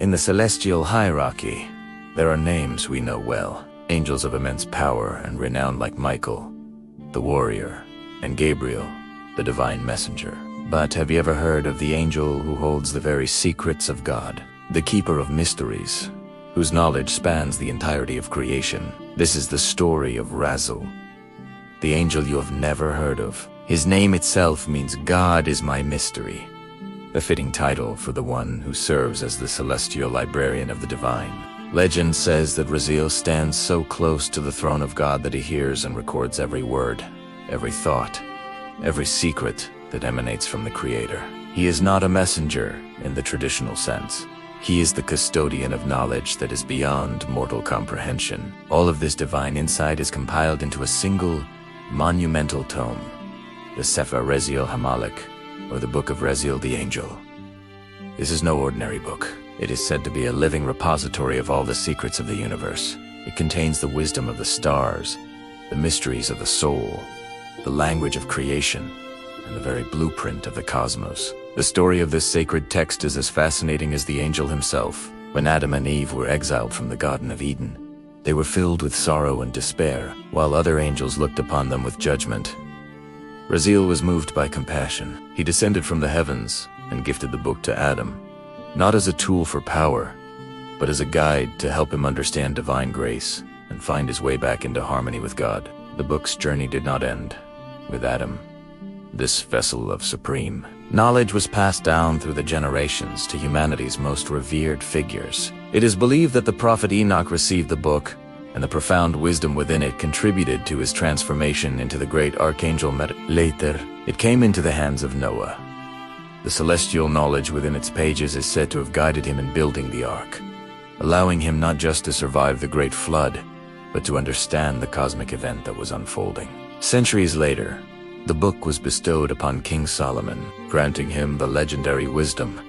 In the celestial hierarchy, there are names we know well, angels of immense power and renown like Michael, the warrior, and Gabriel, the divine messenger. But have you ever heard of the angel who holds the very secrets of God, the keeper of mysteries, whose knowledge spans the entirety of creation? This is the story of Raziel, the angel you have never heard of. His name itself means God is my mystery, a fitting title for the one who serves as the celestial librarian of the divine. Legend says that Raziel stands so close to the throne of God that he hears and records every word, every thought, every secret that emanates from the Creator. He is not a messenger in the traditional sense. He is the custodian of knowledge that is beyond mortal comprehension. All of this divine insight is compiled into a single, monumental tome, the Sefer Raziel HaMalek, or the Book of Raziel the Angel. This is no ordinary book. It is said to be a living repository of all the secrets of the universe. It contains the wisdom of the stars, the mysteries of the soul, the language of creation, and the very blueprint of the cosmos. The story of this sacred text is as fascinating as the angel himself. When Adam and Eve were exiled from the Garden of Eden, they were filled with sorrow and despair, while other angels looked upon them with judgment. Raziel was moved by compassion. He descended from the heavens and gifted the book to Adam, not as a tool for power, but as a guide to help him understand divine grace and find his way back into harmony with God. The book's journey did not end with Adam, this vessel of supreme knowledge was passed down through the generations to humanity's most revered figures. It is believed that the prophet Enoch received the book, and the profound wisdom within it contributed to his transformation into the great archangel Later, it came into the hands of Noah. The celestial knowledge within its pages is said to have guided him in building the ark, allowing him not just to survive the great flood, but to understand the cosmic event that was unfolding. Centuries later, the book was bestowed upon King Solomon, granting him the legendary wisdom,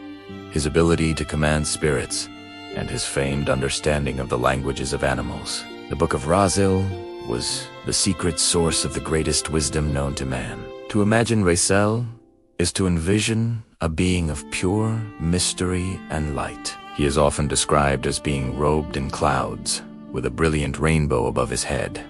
his ability to command spirits, and his famed understanding of the languages of animals. The Book of Raziel was the secret source of the greatest wisdom known to man. To imagine Raziel is to envision a being of pure mystery and light. He is often described as being robed in clouds, with a brilliant rainbow above his head,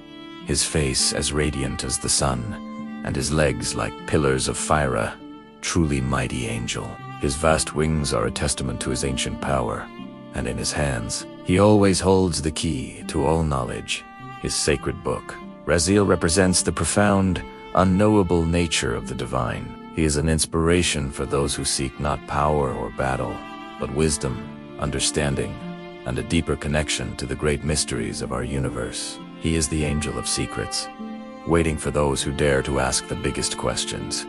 his face as radiant as the sun, and his legs like pillars of fire, a truly mighty angel. His vast wings are a testament to his ancient power, and in his hands, he always holds the key to all knowledge, his sacred book. Raziel represents the profound, unknowable nature of the divine. He is an inspiration for those who seek not power or battle, but wisdom, understanding, and a deeper connection to the great mysteries of our universe. He is the angel of secrets, waiting for those who dare to ask the biggest questions.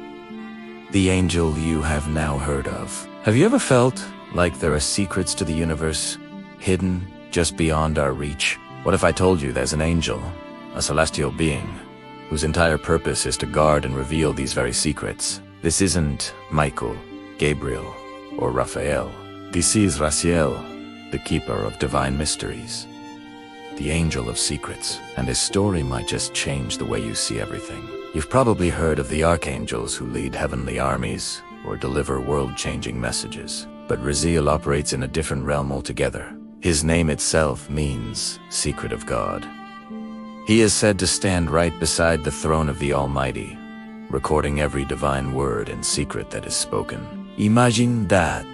The angel you have now heard of. Have you ever felt like there are secrets to the universe, hidden just beyond our reach? What if I told you there's an angel, a celestial being, whose entire purpose is to guard and reveal these very secrets? This isn't Michael, Gabriel, or Raphael. This is Raziel, the keeper of divine mysteries, the angel of secrets, and his story might just change the way you see everything. You've probably heard of the archangels who lead heavenly armies or deliver world-changing messages, but Raziel operates in a different realm altogether. His name itself means secret of God. He is said to stand right beside the throne of the Almighty, recording every divine word and secret that is spoken. Imagine that.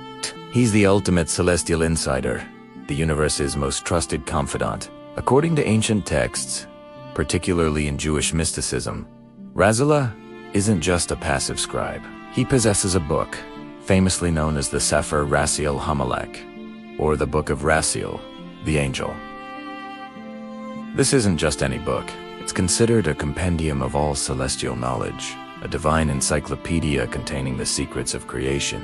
He's the ultimate celestial insider, the universe's most trusted confidant. According to ancient texts, particularly in Jewish mysticism, Raziel isn't just a passive scribe. He possesses a book, famously known as the Sefer Raziel HaMalek, or the Book of Raziel, the Angel. This isn't just any book. It's considered a compendium of all celestial knowledge, a divine encyclopedia containing the secrets of creation,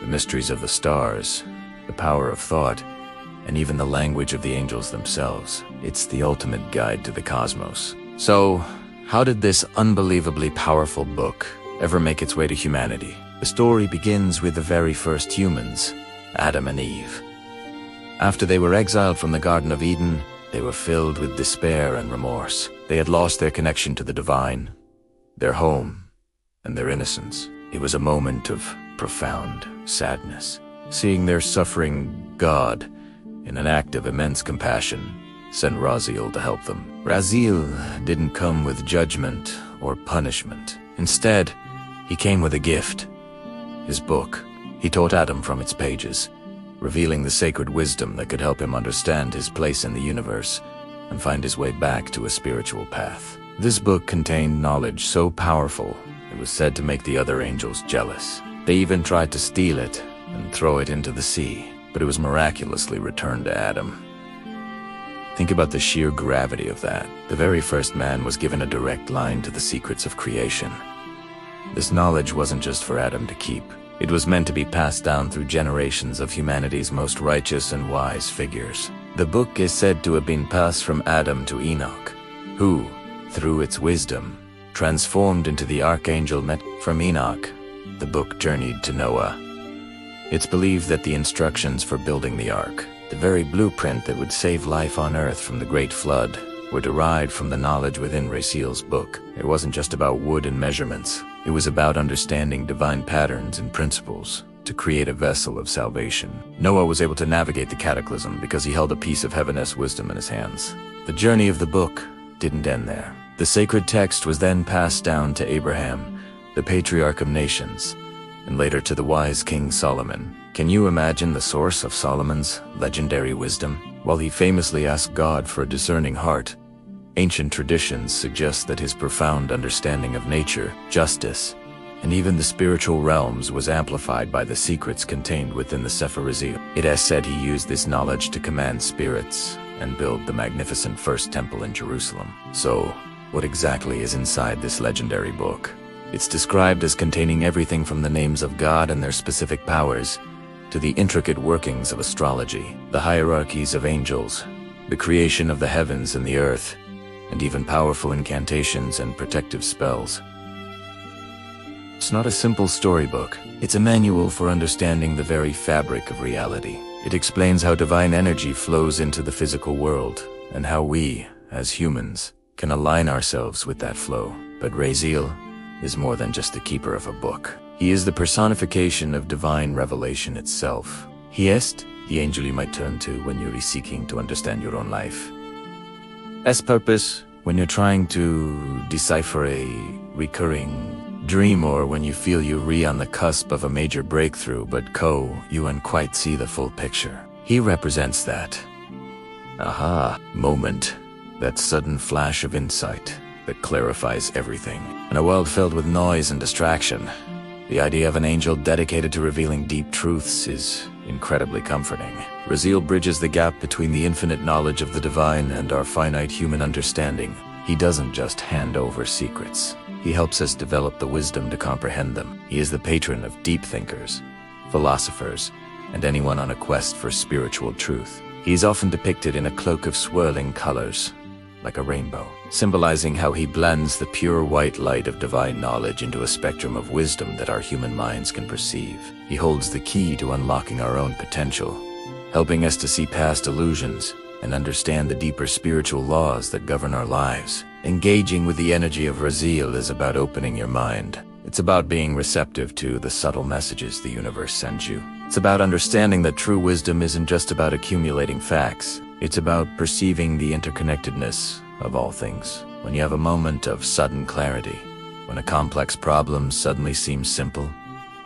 the mysteries of the stars, the power of thought, and even the language of the angels themselves. It's the ultimate guide to the cosmos. So, how did this unbelievably powerful book ever make its way to humanity? The story begins with the very first humans, Adam and Eve. After they were exiled from the Garden of Eden, they were filled with despair and remorse. They had lost their connection to the divine, their home, and their innocence. It was a moment of profound sadness. Seeing their suffering God, in an act of immense compassion, sent Raziel to help them. Raziel didn't come with judgment or punishment. Instead, he came with a gift. His book. He taught Adam from its pages, revealing the sacred wisdom that could help him understand his place in the universe and find his way back to a spiritual path. This book contained knowledge so powerful, it was said to make the other angels jealous. They even tried to steal it and throw it into the sea, but it was miraculously returned to Adam. Think about the sheer gravity of that. The very first man was given a direct line to the secrets of creation. This knowledge wasn't just for Adam to keep. It was meant to be passed down through generations of humanity's most righteous and wise figures. The book is said to have been passed from Adam to Enoch, who, through its wisdom, transformed into the archangel from Enoch. The book journeyed to Noah. It's believed that the instructions for building the ark, the very blueprint that would save life on Earth from the Great Flood, were derived from the knowledge within Raziel's book. It wasn't just about wood and measurements. It was about understanding divine patterns and principles to create a vessel of salvation. Noah was able to navigate the cataclysm because he held a piece of heaven's wisdom in his hands. The journey of the book didn't end there. The sacred text was then passed down to Abraham, the patriarch of nations, and later to the wise King Solomon. Can you imagine the source of Solomon's legendary wisdom? While he famously asked God for a discerning heart, ancient traditions suggest that his profound understanding of nature, justice, and even the spiritual realms was amplified by the secrets contained within the Sefer Raziel. It is said he used this knowledge to command spirits and build the magnificent first temple in Jerusalem. So, what exactly is inside this legendary book? It's described as containing everything from the names of God and their specific powers, to the intricate workings of astrology, the hierarchies of angels, the creation of the heavens and the earth, and even powerful incantations and protective spells. It's not a simple storybook. It's a manual for understanding the very fabric of reality. It explains how divine energy flows into the physical world, and how we, as humans, can align ourselves with that flow. But Raziel is more than just the keeper of a book. He is the personification of divine revelation itself. He is the angel you might turn to when you're seeking to understand your own life. As purpose, when you're trying to decipher a recurring dream, or when you feel you're on the cusp of a major breakthrough but you can't quite see the full picture. He represents that aha moment, that sudden flash of insight that clarifies everything. In a world filled with noise and distraction, the idea of an angel dedicated to revealing deep truths is incredibly comforting. Raziel bridges the gap between the infinite knowledge of the divine and our finite human understanding. He doesn't just hand over secrets. He helps us develop the wisdom to comprehend them. He is the patron of deep thinkers, philosophers, and anyone on a quest for spiritual truth. He is often depicted in a cloak of swirling colors, like a rainbow, symbolizing how he blends the pure white light of divine knowledge into a spectrum of wisdom that our human minds can perceive. He holds the key to unlocking our own potential, helping us to see past illusions and understand the deeper spiritual laws that govern our lives. Engaging with the energy of Raziel is about opening your mind. It's about being receptive to the subtle messages the universe sends you. It's about understanding that true wisdom isn't just about accumulating facts. It's about perceiving the interconnectedness of all things. When you have a moment of sudden clarity, when a complex problem suddenly seems simple,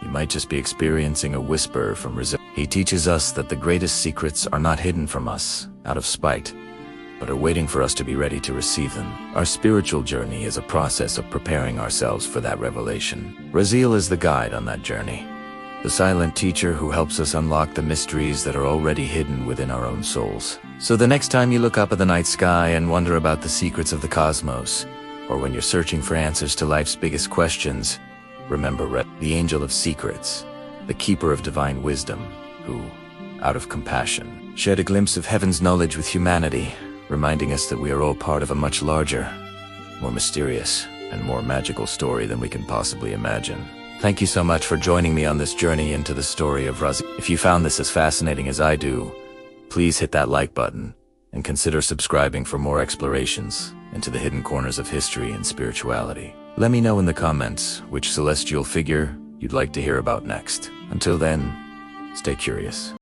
you might just be experiencing a whisper from Raziel. He teaches us that the greatest secrets are not hidden from us out of spite, but are waiting for us to be ready to receive them. Our spiritual journey is a process of preparing ourselves for that revelation. Raziel is the guide on that journey, the silent teacher who helps us unlock the mysteries that are already hidden within our own souls. So the next time you look up at the night sky and wonder about the secrets of the cosmos, or when you're searching for answers to life's biggest questions, remember the angel of secrets, the keeper of divine wisdom, who, out of compassion, shared a glimpse of heaven's knowledge with humanity, reminding us that we are all part of a much larger, more mysterious, and more magical story than we can possibly imagine. Thank you so much for joining me on this journey into the story of Raziel. If you found this as fascinating as I do, please hit that like button and consider subscribing for more explorations into the hidden corners of history and spirituality. Let me know in the comments which celestial figure you'd like to hear about next. Until then, stay curious.